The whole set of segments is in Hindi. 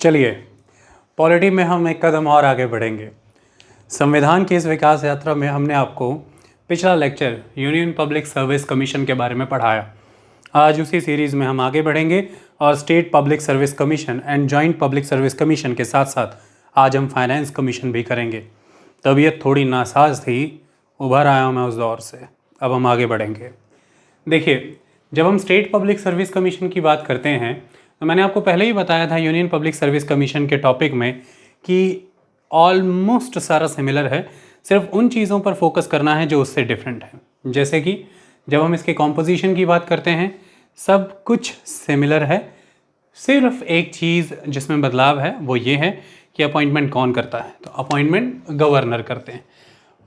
चलिए, पॉलिटी में हम एक कदम और आगे बढ़ेंगे। संविधान की इस विकास यात्रा में हमने आपको पिछला lecture union public service commission के बारे में पढ़ाया। आज उसी सीरीज़ में हम आगे बढ़ेंगे और state public service commission and joint public service commission के साथ साथ आज हम फाइनेंस कमीशन भी करेंगे। तबीयत थोड़ी नासाज थी, उभर आया हूँ मैं उस दौर से। अब हम आगे बढ़ेंगे। देखिए, जब हम स्टेट पब्लिक सर्विस कमीशन की बात करते हैं तो मैंने आपको पहले ही बताया था यूनियन पब्लिक सर्विस कमीशन के टॉपिक में कि ऑलमोस्ट सारा सिमिलर है, सिर्फ उन चीज़ों पर फोकस करना है जो उससे डिफरेंट है। जैसे कि जब हम इसके कॉम्पोजिशन की बात करते हैं सब कुछ सिमिलर है, सिर्फ एक चीज़ जिसमें बदलाव है वो ये है कि अपॉइंटमेंट कौन करता है। तो अपॉइंटमेंट गवर्नर करते हैं।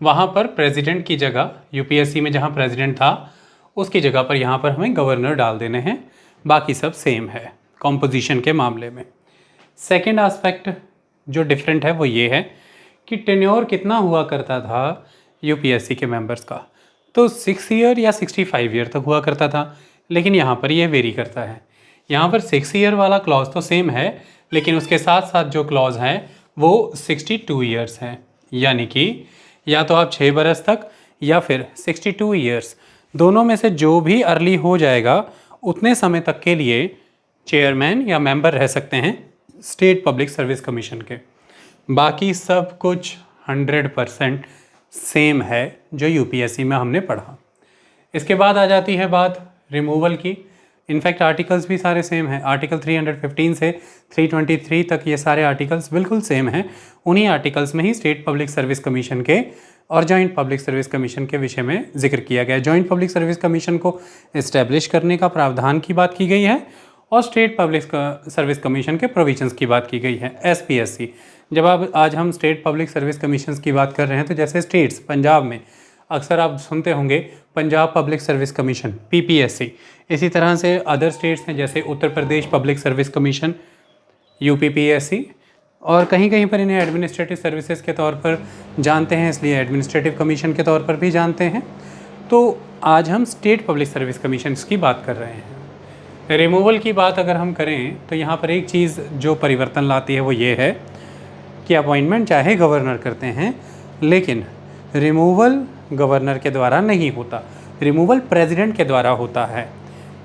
वहाँ पर प्रेसिडेंट की जगह यूपीएससी में जहाँ प्रेसिडेंट था उसकी जगह पर यहाँ पर हमें गवर्नर डाल देने हैं। बाकी सब सेम है कॉम्पोजिशन के मामले में। सेकंड एस्पेक्ट जो डिफरेंट है वो ये है कि टेन्योर कितना हुआ करता था यूपीएससी के मेंबर्स का, तो 6 ईयर या 65 ईयर तक हुआ करता था, लेकिन यहाँ पर ये वेरी करता है। यहाँ पर 6 ईयर वाला क्लॉज तो सेम है, लेकिन उसके साथ साथ जो क्लॉज हैं वो 62 ईयर्स हैं। यानी कि या तो आप 6 बरस तक या फिर 62 ईयर्स, दोनों में से जो भी अर्ली हो जाएगा उतने समय तक के लिए चेयरमैन या मेंबर रह सकते हैं स्टेट पब्लिक सर्विस कमीशन के। बाकी सब कुछ 100% सेम है जो यूपीएससी में हमने पढ़ा। इसके बाद आ जाती है बात रिमूवल की। इनफैक्ट आर्टिकल्स भी सारे सेम हैं। आर्टिकल 315 से 323 तक ये सारे आर्टिकल्स बिल्कुल सेम हैं। उन्हीं आर्टिकल्स में ही स्टेट पब्लिक सर्विस कमीशन के और जॉइंट पब्लिक सर्विस कमीशन के विषय में जिक्र किया गया है। जॉइंट पब्लिक सर्विस कमीशन को इस्टेब्लिश करने का प्रावधान की बात की गई है और स्टेट पब्लिक सर्विस कमीशन के प्रोविजंस की बात की गई है। एसपीएससी, जब आज हम स्टेट पब्लिक सर्विस कमीशंस की बात कर रहे हैं तो जैसे स्टेट्स, पंजाब में अक्सर आप सुनते होंगे Punjab public service commission PPSC. इसी तरह से अदर स्टेट्स हैं जैसे Uttar Pradesh public service commission UPPSC, और कहीं कहीं पर इन्हें एडमिनिस्ट्रेटिव सर्विसेज के तौर पर जानते हैं, इसलिए एडमिनिस्ट्रेटिव कमीशन के तौर पर भी जानते हैं। तो आज हम स्टेट पब्लिक सर्विस कमीशन की बात कर रहे हैं। रिमूवल की बात अगर हम करें तो यहाँ पर एक चीज़ जो परिवर्तन लाती है वो ये है कि अपॉइंटमेंट चाहे गवर्नर करते हैं, लेकिन रिमूवल गवर्नर के द्वारा नहीं होता, रिमूवल प्रेसिडेंट के द्वारा होता है।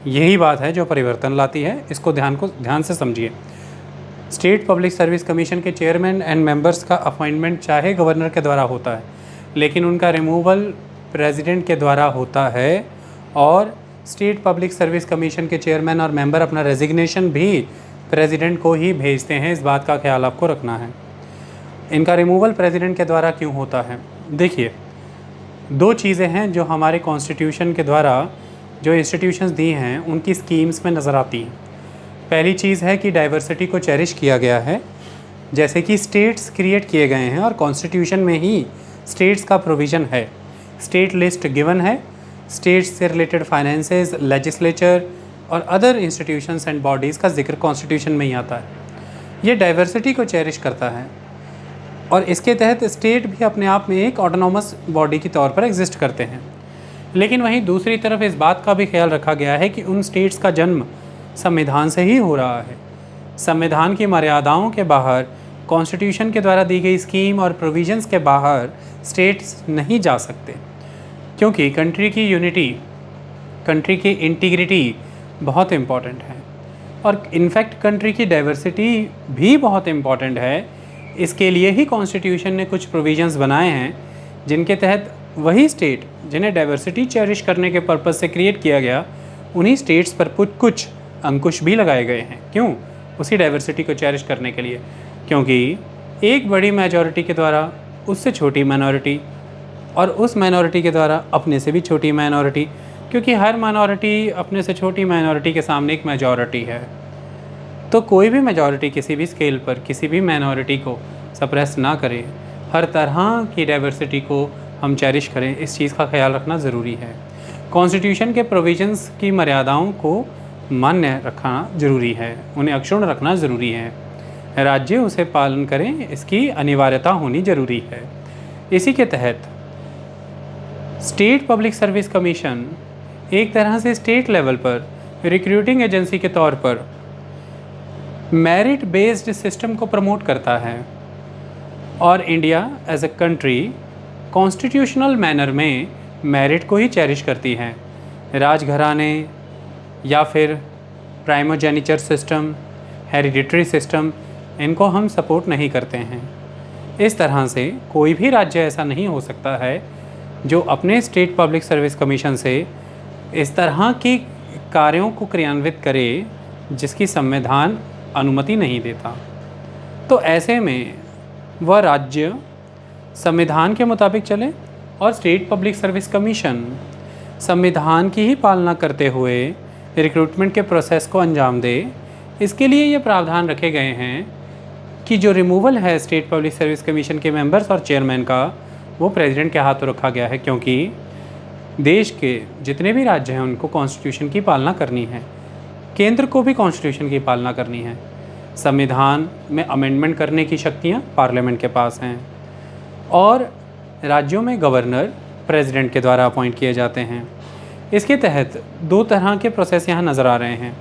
यही बात है जो परिवर्तन लाती है। इसको ध्यान से समझिए। स्टेट पब्लिक सर्विस कमीशन के चेयरमैन एंड मेंबर्स का अपॉइंटमेंट चाहे गवर्नर के द्वारा होता है, लेकिन उनका रिमूवल प्रेसिडेंट के द्वारा होता है। और स्टेट पब्लिक सर्विस कमीशन के चेयरमैन और मेंबर अपना रेजिग्नेशन भी प्रेसिडेंट को ही भेजते हैं। इस बात का ख्याल आपको रखना है। इनका रिमूवल प्रेसिडेंट के द्वारा क्यों होता है? देखिए, दो चीज़ें हैं जो हमारे कॉन्स्टिट्यूशन के द्वारा जो इंस्टीट्यूशंस दी हैं उनकी स्कीम्स में नज़र आती हैं। पहली चीज़ है कि डाइवर्सिटी को चेरिश किया गया है, जैसे कि स्टेट्स क्रिएट किए गए हैं और कॉन्स्टिट्यूशन में ही स्टेट्स का प्रोविज़न है। स्टेट लिस्ट गिवन है, स्टेट्स से रिलेटेड फाइनेंसेस, लेजिस्लेचर और अदर इंस्टीट्यूशंस एंड बॉडीज़ का जिक्र कॉन्स्टिट्यूशन में ही आता है। ये डाइवर्सिटी को चेरिश करता है और इसके तहत स्टेट भी अपने आप में एक ऑटोनॉमस बॉडी के तौर पर एग्जिस्ट करते हैं। लेकिन वहीं दूसरी तरफ इस बात का भी ख्याल रखा गया है कि उन स्टेट्स का जन्म संविधान से ही हो रहा है। संविधान की मर्यादाओं के बाहर, कॉन्स्टिट्यूशन के द्वारा दी गई स्कीम और प्रोविजंस के बाहर स्टेट्स नहीं जा सकते, क्योंकि कंट्री की यूनिटी, कंट्री की इंटीग्रिटी बहुत इम्पॉर्टेंट है और इनफैक्ट कंट्री की डाइवर्सिटी भी बहुत इम्पॉर्टेंट है। इसके लिए ही कॉन्स्टिट्यूशन ने कुछ प्रोविजंस बनाए हैं जिनके तहत वही स्टेट जिन्हें डाइवर्सिटी चेरिश करने के पर्पज़ से क्रिएट किया गया, उन्हीं स्टेट्स पर कुछ अंकुश भी लगाए गए हैं। क्यों? उसी डाइवर्सिटी को चेरिश करने के लिए, क्योंकि एक बड़ी मेजॉरिटी के द्वारा उससे छोटी माइनॉरिटी और उस माइनॉरिटी के द्वारा अपने से भी छोटी माइनॉरिटी, क्योंकि हर माइनॉरिटी अपने से छोटी माइनॉरिटी के सामने एक मेजॉरिटी है। तो कोई भी मेजॉरिटी किसी भी स्केल पर किसी भी माइनॉरिटी को सप्रेस ना करे, हर तरह की डाइवर्सिटी को हम चेरिश करें, इस चीज़ का ख्याल रखना ज़रूरी है। कॉन्स्टिट्यूशन के प्रोविजंस की मर्यादाओं को मान्य रखना ज़रूरी है, उन्हें अक्षुण्ण रखना ज़रूरी है। राज्य उसे पालन करें, इसकी अनिवार्यता होनी ज़रूरी है। इसी के तहत स्टेट पब्लिक सर्विस कमीशन एक तरह से स्टेट लेवल पर रिक्रूटिंग एजेंसी के तौर पर मेरिट बेस्ड सिस्टम को प्रमोट करता है और India as a country constitutional manner में मेरिट को ही चेरिश करती है। राजघराने या फिर प्राइमोजेनिचर सिस्टम, हेरिडिटरी सिस्टम, इनको हम सपोर्ट नहीं करते हैं। इस तरह से कोई भी राज्य ऐसा नहीं हो सकता है जो अपने स्टेट पब्लिक सर्विस कमीशन से इस तरह की कार्यों को क्रियान्वित करे जिसकी संविधान अनुमति नहीं देता। तो ऐसे में वह राज्य संविधान के मुताबिक चले और स्टेट पब्लिक सर्विस कमीशन संविधान की ही पालना करते हुए रिक्रूटमेंट के प्रोसेस को अंजाम दे। इसके लिए ये प्रावधान रखे गए हैं कि जो रिमूवल है स्टेट पब्लिक सर्विस कमीशन के मेंबर्स और चेयरमैन का, वो प्रेसिडेंट के हाथों रखा गया है, क्योंकि देश के जितने भी राज्य हैं उनको कॉन्स्टिट्यूशन की पालना करनी है, केंद्र को भी कॉन्स्टिट्यूशन की पालना करनी है। संविधान में अमेंडमेंट करने की शक्तियाँ पार्लियामेंट के पास हैं और राज्यों में गवर्नर प्रेसिडेंट के द्वारा अपॉइंट किए जाते हैं। इसके तहत दो तरह के प्रोसेस यहाँ नज़र आ रहे हैं।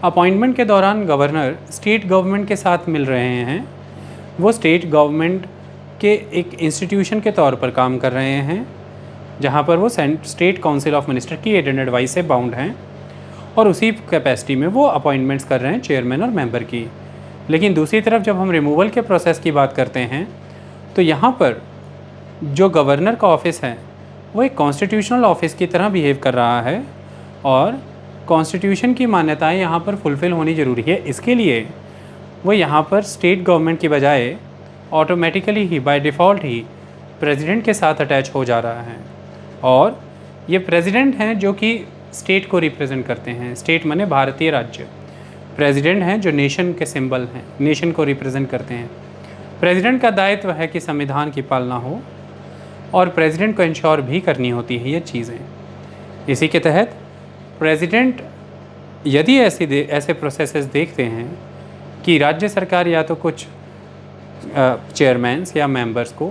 अपॉइंटमेंट के दौरान गवर्नर स्टेट गवर्नमेंट के साथ मिल रहे हैं, वो स्टेट गवर्नमेंट के एक इंस्टीट्यूशन के तौर पर काम कर रहे हैं जहाँ पर वो स्टेट काउंसिल ऑफ मिनिस्टर की एड एंड एडवाइस से बाउंड हैं और उसी कैपेसिटी में वो अपॉइंटमेंट्स कर रहे हैं चेयरमैन और मेंबर की। लेकिन दूसरी तरफ जब हम रिमूवल के प्रोसेस की बात करते हैं तो यहाँ पर जो गवर्नर का ऑफिस है वो एक कॉन्स्टिट्यूशनल ऑफिस की तरह बिहेव कर रहा है और कॉन्स्टिट्यूशन की मान्यताएं यहाँ पर फुलफ़िल होनी ज़रूरी है। इसके लिए वो यहाँ पर स्टेट गवर्नमेंट की बजाय automatically he by default he president के साथ अटैच हो जा रहा है और ये प्रेसिडेंट हैं जो कि स्टेट को रिप्रेजेंट करते हैं। स्टेट माने भारतीय राज्य, प्रेसिडेंट हैं जो नेशन के सिंबल हैं, नेशन को रिप्रेजेंट करते हैं। प्रेसिडेंट का दायित्व है कि संविधान की पालना हो और प्रेसिडेंट को इंश्योर भी करनी होती है ये चीज़ें। इसी के तहत प्रेसिडेंट यदि ऐसे प्रोसेसेस देखते हैं कि राज्य सरकार या तो कुछ चेयरमैन्स या मेंबर्स को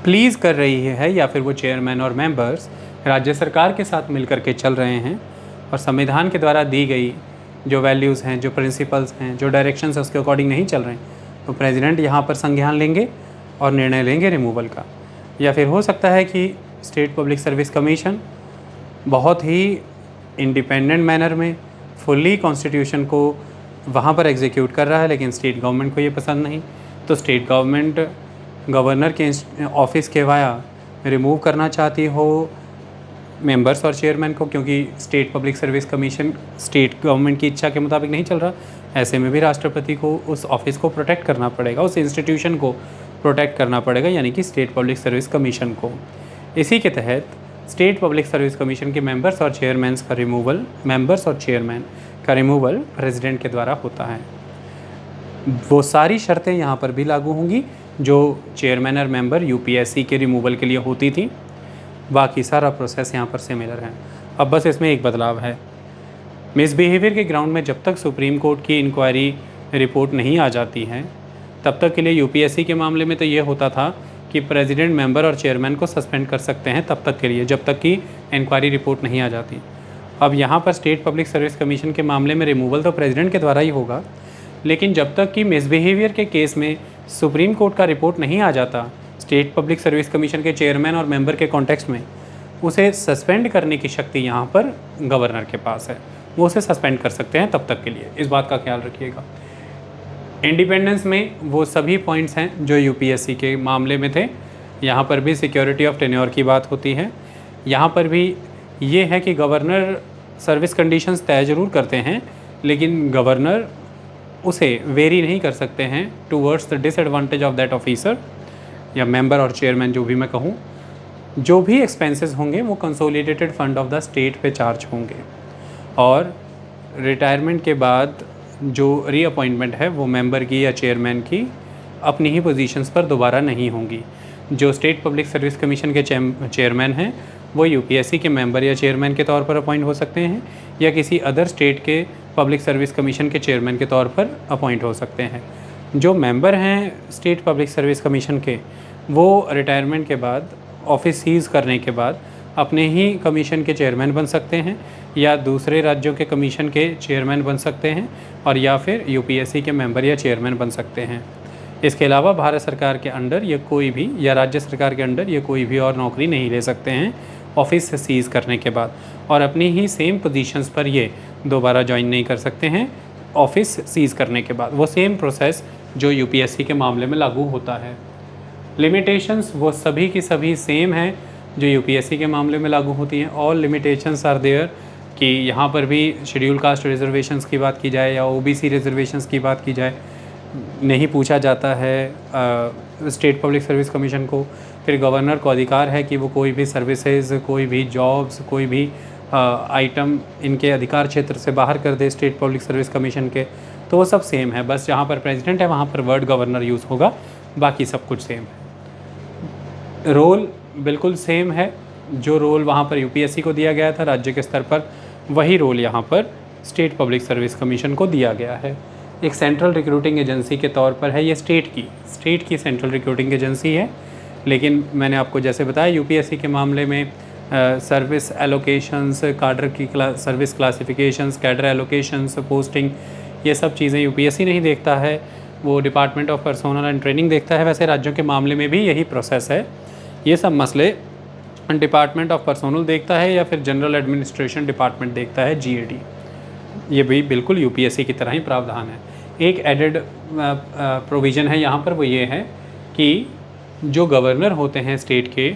प्लीज़ कर रही है या फिर वो चेयरमैन और मेंबर्स राज्य सरकार के साथ मिलकर के चल रहे हैं और संविधान के द्वारा दी गई जो वैल्यूज़ हैं, जो प्रिंसिपल्स हैं, जो डायरेक्शंस हैं उसके अकॉर्डिंग नहीं चल रहे हैं, तो प्रेसिडेंट यहाँ पर संज्ञान लेंगे और निर्णय लेंगे रिमूवल का। या फिर हो सकता है कि स्टेट पब्लिक सर्विस कमीशन बहुत ही इंडिपेंडेंट मैनर में फुल्ली कॉन्स्टिट्यूशन को वहाँ पर एग्जीक्यूट कर रहा है, लेकिन स्टेट गवर्नमेंट को ये पसंद नहीं, तो स्टेट गवर्नमेंट गवर्नर के ऑफिस के वाया रिमूव करना चाहती हो मेंबर्स और चेयरमैन को, क्योंकि state public service commission state government की इच्छा के मुताबिक नहीं चल रहा। ऐसे में भी राष्ट्रपति को उस ऑफिस को प्रोटेक्ट करना पड़ेगा, उस इंस्टीट्यूशन को प्रोटेक्ट करना पड़ेगा, यानी कि स्टेट पब्लिक सर्विस कमीशन को। इसी के तहत स्टेट पब्लिक सर्विस कमीशन के मेंबर्स और चेयरमैन का रिमूवल प्रेसिडेंट के द्वारा होता है। वो सारी शर्तें यहाँ पर भी लागू होंगी जो चेयरमैन और मेंबर यूपीएससी के रिमूवल के लिए होती थी। बाकी सारा प्रोसेस यहाँ पर सिमिलर है। अब बस इसमें एक बदलाव है, मिसबिहेवियर के ग्राउंड में जब तक सुप्रीम कोर्ट की इंक्वायरी रिपोर्ट नहीं आ जाती है तब तक के लिए यूपीएससी के मामले में तो ये होता था कि प्रेसिडेंट, मेंबर और चेयरमैन को सस्पेंड कर सकते हैं तब तक के लिए, जब तक कि इंक्वायरी रिपोर्ट नहीं आ जाती। अब यहाँ पर स्टेट पब्लिक सर्विस कमीशन के मामले में रिमूवल तो प्रेसिडेंट के द्वारा ही होगा, लेकिन जब तक कि मिसबिहेवियर के केस में सुप्रीम कोर्ट का रिपोर्ट नहीं आ जाता, स्टेट पब्लिक सर्विस कमीशन के चेयरमैन और मेंबर के कॉन्टेक्स्ट में उसे सस्पेंड करने की शक्ति यहाँ पर गवर्नर के पास है। वो उसे सस्पेंड कर सकते हैं तब तक के लिए, इस बात का ख्याल रखिएगा। इंडिपेंडेंस में वो सभी पॉइंट्स हैं जो यूपीएससी के मामले में थे। यहाँ पर भी सिक्योरिटी ऑफ टेन्योर की बात होती है। यहाँ पर भी ये है कि गवर्नर सर्विस कंडीशंस तय ज़रूर करते हैं, लेकिन गवर्नर उसे वेरी नहीं कर सकते हैं towards the disadvantage of that officer या मेंबर और चेयरमैन, जो भी मैं कहूँ। जो भी एक्सपेंसेस होंगे वो consolidated fund of the state पे चार्ज होंगे और रिटायरमेंट के बाद जो रीअपॉइंटमेंट है वो मेंबर की या चेयरमैन की अपनी ही पोजीशंस पर दोबारा नहीं होंगी। जो स्टेट पब्लिक सर्विस कमीशन के चेयरमैन हैं वो यूपीएससी के मेंबर या चेयरमैन के तौर पर अपॉइंट हो सकते हैं या किसी अदर स्टेट के पब्लिक सर्विस कमीशन के चेयरमैन के तौर पर अपॉइंट हो सकते हैं। जो मेंबर हैं स्टेट पब्लिक सर्विस कमीशन के, वो रिटायरमेंट के बाद, ऑफिस सीज़ करने के बाद अपने ही कमीशन के चेयरमैन बन सकते हैं, या दूसरे राज्यों के कमीशन के चेयरमैन बन सकते हैं, और या फिर यूपीएससी के मेंबर या चेयरमैन बन सकते हैं। इसके अलावा भारत सरकार के अंडर ये कोई भी, या राज्य सरकार के अंडर ये कोई भी और नौकरी नहीं ले सकते हैं ऑफिस सीज़ करने के बाद, और अपनी ही सेम पोजीशंस पर ये दोबारा ज्वाइन नहीं कर सकते हैं ऑफिस सीज़ करने के बाद। वो सेम प्रोसेस जो यूपीएससी के मामले में लागू होता है। लिमिटेशंस वो सभी की सभी सेम हैं जो यूपीएससी के मामले में लागू होती हैं। ऑल लिमिटेशंस आर देयर, कि यहाँ पर भी शेड्यूल कास्ट रिजर्वेशंस की बात की जाए या ओबीसी रिजर्वेशंस की बात की जाए, नहीं पूछा जाता है स्टेट पब्लिक सर्विस कमीशन को। फिर गवर्नर को अधिकार है कि वो कोई भी सर्विसेज, कोई भी जॉब्स, कोई भी आइटम इनके अधिकार क्षेत्र से बाहर कर दे स्टेट पब्लिक सर्विस कमीशन के, तो वो सब सेम है। बस जहाँ पर प्रेसिडेंट है वहाँ पर वर्ड गवर्नर यूज़ होगा, बाकी सब कुछ सेम है। रोल बिल्कुल सेम है, जो रोल वहाँ पर यूपीएससी को दिया गया था राज्य के स्तर पर, वही रोल यहाँ पर स्टेट पब्लिक सर्विस कमीशन को दिया गया है। एक सेंट्रल रिक्रूटिंग एजेंसी के तौर पर है ये, स्टेट की सेंट्रल रिक्रूटिंग एजेंसी है। लेकिन मैंने आपको जैसे बताया यूपीएससी के मामले में सर्विस एलोकेशंस, काडर की service classifications, cadre allocations, posting, ये सब चीज़ें यूपीएससी नहीं देखता है, वो department of personnel and training देखता है। वैसे राज्यों के मामले में भी यही प्रोसेस है। ये सब मसले डिपार्टमेंट ऑफ पर्सोनल देखता है या फिर जनरल एडमिनिस्ट्रेशन डिपार्टमेंट देखता है, जीएडी। ये भी बिल्कुल यूपीएससी की तरह ही प्रावधान है। एक एडेड प्रोविज़न है यहाँ पर, वो ये है कि जो गवर्नर होते हैं स्टेट के,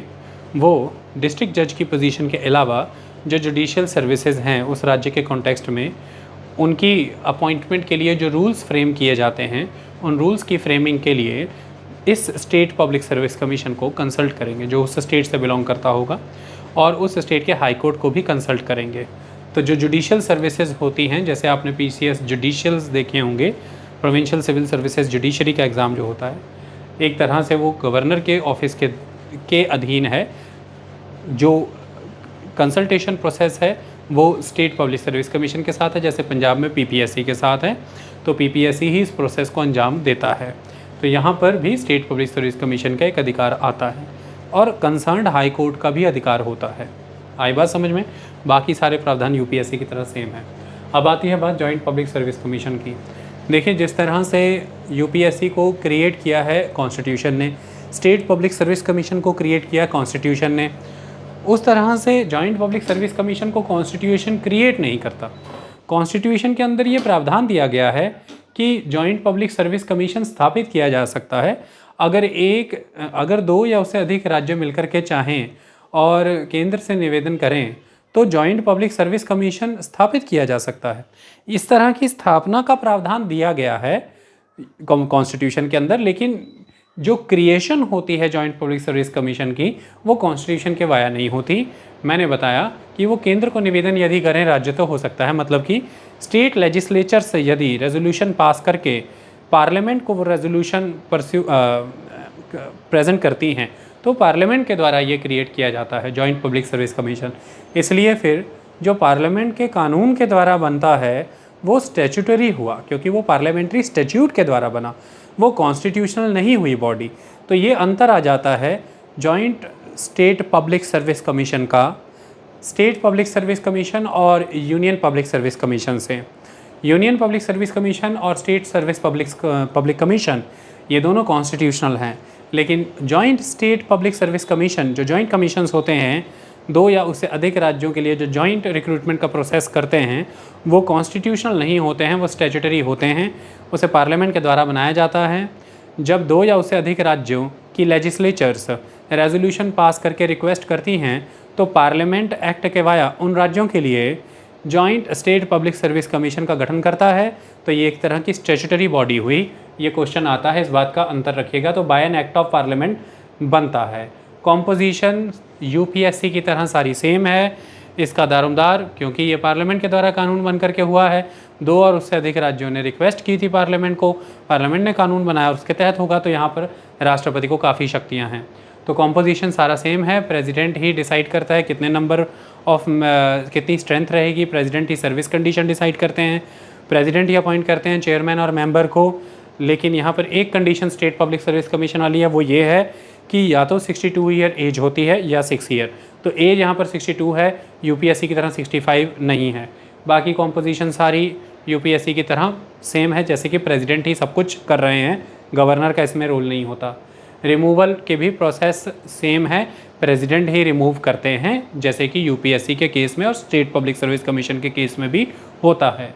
वो डिस्ट्रिक्ट जज की पोजीशन के अलावा जो जुडिशियल सर्विसेज हैं उस राज्य के कॉन्टेक्स्ट में, उनकी अपॉइंटमेंट के लिए जो रूल्स फ्रेम किए जाते हैं, उन रूल्स की फ्रेमिंग के लिए इस स्टेट पब्लिक सर्विस कमीशन को कंसल्ट करेंगे, जो उस स्टेट से बिलोंग करता होगा, और उस स्टेट के हाई कोर्ट को भी कंसल्ट करेंगे। तो जो जुडिशियल सर्विसेज होती हैं, जैसे आपने पीसीएस जुडिशियल्स देखे होंगे, प्रोविंशियल सिविल सर्विसेज जुडिशरी का एग्ज़ाम जो होता है, एक तरह से वो गवर्नर के ऑफिस के अधीन है। जो कंसल्टेशन प्रोसेस है वो स्टेट पब्लिक सर्विस कमीशन के साथ है, जैसे पंजाब में पीपीएससी के साथ है, तो पीपीएससी ही इस प्रोसेस को अंजाम देता है। तो यहाँ पर भी स्टेट पब्लिक सर्विस कमीशन का एक अधिकार आता है, और कंसर्न्ड हाई कोर्ट का भी अधिकार होता है। आई बात समझ में? बाकी सारे प्रावधान यूपीएससी की तरह सेम है। अब आती है बात जॉइंट पब्लिक सर्विस कमीशन की। देखिए, जिस तरह से यूपीएससी को क्रिएट किया है कॉन्स्टिट्यूशन ने, स्टेट पब्लिक सर्विस कमीशन को क्रिएट किया कॉन्स्टिट्यूशन ने, उस तरह से जॉइंट पब्लिक सर्विस कमीशन को कॉन्स्टिट्यूशन क्रिएट नहीं करता। कॉन्स्टिट्यूशन के अंदर ये प्रावधान दिया गया है कि जॉइंट पब्लिक सर्विस कमीशन स्थापित किया जा सकता है अगर दो या उससे अधिक राज्य मिलकर के चाहें और केंद्र से निवेदन करें तो जॉइंट पब्लिक सर्विस कमीशन स्थापित किया जा सकता है। इस तरह की स्थापना का प्रावधान दिया गया है कॉन्स्टिट्यूशन के अंदर, लेकिन जो क्रिएशन होती है जॉइंट पब्लिक सर्विस कमीशन की, वो कॉन्स्टिट्यूशन के वाया नहीं होती। मैंने बताया कि वो केंद्र को निवेदन यदि करें, राज्य तो हो सकता है, मतलब कि स्टेट लेजिस्लेचर से यदि रेजोल्यूशन पास करके पार्लियामेंट को वो रेजोल्यूशन प्रेजेंट करती हैं, तो पार्लियामेंट के द्वारा ये क्रिएट किया जाता है जॉइंट पब्लिक सर्विस कमीशन। इसलिए फिर जो पार्लियामेंट के कानून के द्वारा बनता है वो स्टैट्यूटरी हुआ, क्योंकि वो पार्लियामेंट्री स्टैट्यूट के द्वारा बना, वो कॉन्स्टिट्यूशनल नहीं हुई बॉडी। तो ये अंतर आ जाता है joint state public service commission का स्टेट पब्लिक सर्विस कमीशन और यूनियन पब्लिक सर्विस कमीशन से। यूनियन पब्लिक सर्विस कमीशन और स्टेट सर्विस पब्लिक कमीशन ये दोनों कॉन्स्टिट्यूशनल हैं, लेकिन joint state public service commission, जो जॉइंट कमीशंस होते हैं दो या उससे अधिक राज्यों के लिए, जो जॉइंट रिक्रूटमेंट का प्रोसेस करते हैं, वो कॉन्स्टिट्यूशनल नहीं होते हैं, वो स्टैट्यूटरी होते हैं। उसे पार्लियामेंट के द्वारा बनाया जाता है। जब दो या उससे अधिक राज्यों की लेजिस्लेचर्स रेजोल्यूशन पास करके रिक्वेस्ट करती हैं, तो पार्लियामेंट एक्ट के वाया उन राज्यों के लिए joint state public service commission का गठन करता है। तो ये एक तरह की स्टैट्यूटरी बॉडी हुई। ये क्वेश्चन आता है, इस बात का अंतर रखिएगा। तो by an act of parliament बनता है। कॉम्पोजिशन यूपीएससी की तरह सारी सेम है। इसका दारोमदार, क्योंकि ये पार्लियामेंट के द्वारा कानून बन करके हुआ है, दो और उससे अधिक राज्यों ने रिक्वेस्ट की थी पार्लियामेंट को, पार्लियामेंट ने कानून बनाया और उसके तहत होगा, तो यहाँ पर राष्ट्रपति को काफ़ी शक्तियाँ हैं। तो कॉम्पोजिशन सारा सेम है। प्रेसिडेंट ही डिसाइड करता है कितने नंबर ऑफ कितनी स्ट्रेंथ रहेगी, प्रेसिडेंट ही सर्विस कंडीशन डिसाइड करते हैं, प्रेसिडेंट ही अपॉइंट करते हैं चेयरमैन और मेंबर को। लेकिन यहाँ पर एक condition state public service commission वाली है, वो ये है कि या तो 62 ईयर एज होती है या 6 ईयर। तो एज यहाँ पर 62 है, यूपीएससी की तरह 65 नहीं है। बाकी कॉम्पोजिशन सारी यूपीएससी की तरह सेम है, जैसे कि प्रेसिडेंट ही सब कुछ कर रहे हैं, गवर्नर का इसमें रोल नहीं होता। रिमूवल के भी प्रोसेस सेम है, प्रेसिडेंट ही रिमूव करते हैं, जैसे कि यूपीएससी के केस में और स्टेट पब्लिक सर्विस कमीशन के केस में भी होता है।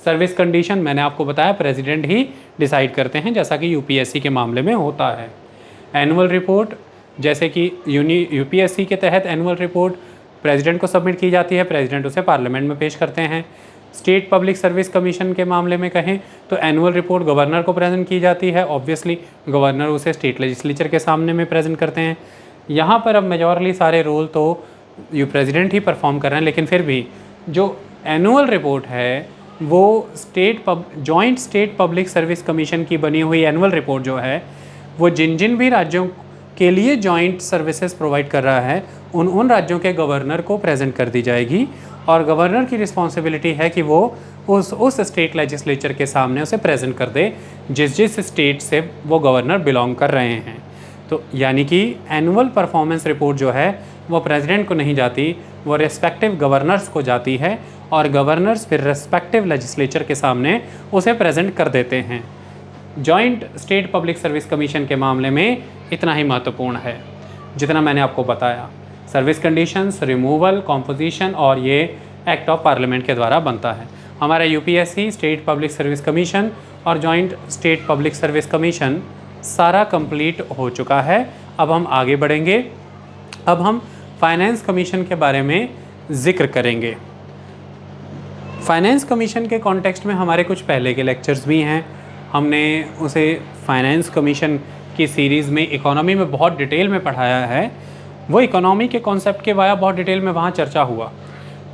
सर्विस कंडीशन मैंने आपको बताया प्रेसिडेंट ही डिसाइड करते हैं, जैसा कि यूपीएससी के मामले में होता है। एनुअल रिपोर्ट, जैसे कि यूपीएससी के तहत एनुअल रिपोर्ट प्रेसिडेंट को सबमिट की जाती है, प्रेसिडेंट उसे पार्लियामेंट में पेश करते हैं। स्टेट पब्लिक सर्विस कमीशन के मामले में कहें तो एनुअल रिपोर्ट गवर्नर को प्रेजेंट की जाती है, ऑब्वियसली गवर्नर उसे स्टेट लेजिस्लेचर के सामने में प्रेजेंट करते हैं। यहाँ पर अब मेजॉरली सारे रोल तो प्रेसिडेंट ही परफॉर्म कर रहे हैं, लेकिन फिर भी जो एनुअल रिपोर्ट है वो joint state public service commission की बनी हुई एनुअल रिपोर्ट जो है वो जिन जिन भी राज्यों के लिए जॉइंट सर्विसेज प्रोवाइड कर रहा है उन राज्यों के गवर्नर को प्रेजेंट कर दी जाएगी, और गवर्नर की रिस्पॉन्सिबिलिटी है कि वो उस स्टेट लेजिस्लेचर के सामने उसे प्रेजेंट कर दे जिस स्टेट से वो गवर्नर बिलोंग कर रहे हैं। तो यानी कि एनुअल परफॉर्मेंस रिपोर्ट जो है वो प्रेसिडेंट को नहीं जाती, वो रेस्पेक्टिव गवर्नर्स को जाती है, और गवर्नर्स फिर रेस्पेक्टिव लेजिस्लेचर के सामने उसे प्रेजेंट कर देते हैं। Joint state public service commission के मामले में इतना ही महत्वपूर्ण है जितना मैंने आपको बताया। सर्विस कंडीशंस, रिमूवल, कॉम्पोजिशन और ये एक्ट ऑफ पार्लियामेंट के द्वारा बनता है। हमारा UPSC, state public service commission और joint state public service commission सारा कंप्लीट हो चुका है। अब हम आगे बढ़ेंगे। अब हम फाइनेंस कमीशन के बारे में ज़िक्र करेंगे। फाइनेंस कमीशन के कॉन्टेक्स्ट में हमारे कुछ पहले के लेक्चर्स भी हैं। हमने उसे फाइनेंस कमीशन की सीरीज़ में इकोनॉमी में बहुत डिटेल में पढ़ाया है। वो इकोनॉमी के कॉन्सेप्ट के वाया बहुत डिटेल में वहाँ चर्चा हुआ।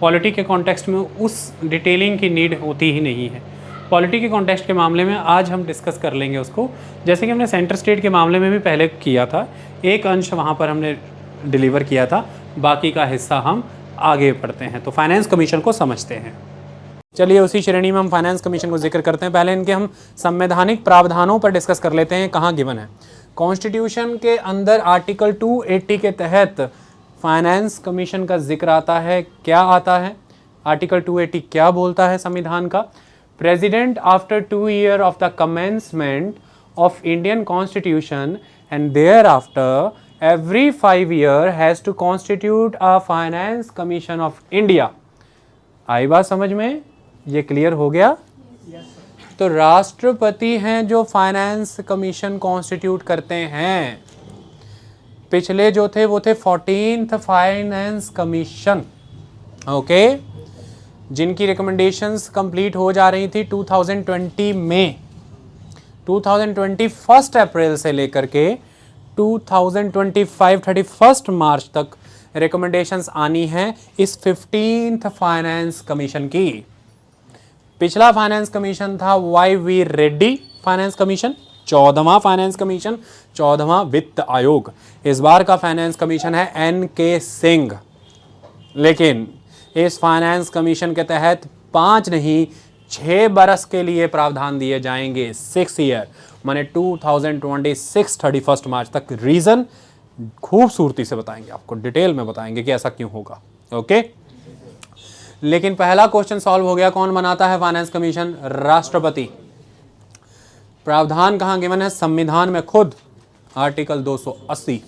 पॉलिटी के कॉन्टेक्स्ट में उस डिटेलिंग की नीड होती ही नहीं है। पॉलिटी के कॉन्टेक्स्ट के मामले में आज हम डिस्कस कर लेंगे उसको, जैसे कि हमने सेंटर स्टेट के मामले में भी पहले किया था। एक अंश वहाँ पर हमने डिलीवर किया था, बाकी का हिस्सा हम आगे पढ़ते हैं। तो फाइनेंस कमीशन को समझते हैं। चलिए उसी श्रेणी में हम फाइनेंस कमीशन को जिक्र करते हैं। पहले इनके हम संवैधानिक प्रावधानों पर डिस्कस कर लेते हैं, कहाँ गिवन है। कॉन्स्टिट्यूशन के अंदर आर्टिकल 280 के तहत फाइनेंस कमीशन का जिक्र आता है। क्या आता है? आर्टिकल 280 क्या बोलता है संविधान का? President after 2 year of the commencement of Indian constitution and thereafter every 5 year has to constitute a finance commission of India. आई बात समझ में? ये क्लियर हो गया? तो राष्ट्रपति हैं जो फाइनेंस कमीशन कॉन्स्टिट्यूट करते हैं। पिछले जो थे वो थे 14th फाइनेंस कमीशन, ओके, जिनकी रिकमेंडेशंस कंप्लीट हो जा रही थी 2020 में। 2020 1 अप्रैल से लेकर के 2025 31 मार्च तक रिकमेंडेशंस आनी है इस 15th फाइनेंस कमीशन की। पिछला फाइनेंस कमीशन था YV रेड्डी फाइनेंस कमीशन, 14वां फाइनेंस कमीशन, 14वां वित्त आयोग। इस बार का फाइनेंस कमीशन है NK सिंह। लेकिन इस फाइनेंस कमीशन के तहत 5 नहीं 6 बरस के लिए प्रावधान दिए जाएंगे, 6 ईयर, माने 2026 31 मार्च तक। रीजन खूबसूरती से बताएंगे, आपको डिटेल में बताएंगे कि ऐसा क्यों होगा, ओके। लेकिन पहला क्वेश्चन सॉल्व हो गया। कौन बनाता है फाइनेंस कमीशन? राष्ट्रपति। प्रावधान कहाँ गिवन है? संविधान में खुद, आर्टिकल 280।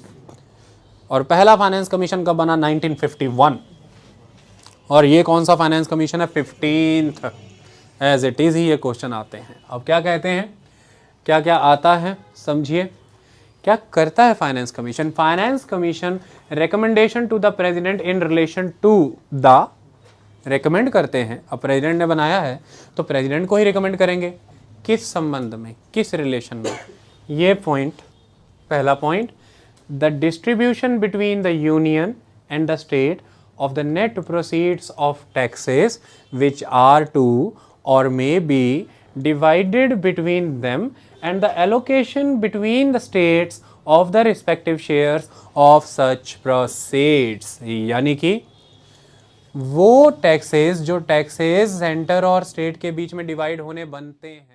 और पहला फाइनेंस कमीशन कब बना? 1951। और ये कौन सा फाइनेंस कमीशन है? 15th। As it is he ये क्वेश्चन आते हैं। अब क्या कहते हैं, क्या क्या आता है समझिए। क्या करता है finance commission? Finance commission recommendation to the president in relation to the, recommend करते हैं। अब प्रेसिडेंट ने बनाया है तो प्रेसिडेंट को ही रेकमेंड करेंगे। किस संबंध में, किस रिलेशन में? ये पॉइंट, पहला point, the distribution between the union and the state of the net proceeds of taxes which are to और may be divided between them and the allocation between the states of the respective shares of such proceeds। यानी कि वो टैक्सेस जो टैक्सेस सेंटर और स्टेट के बीच में डिवाइड होने बनते हैं।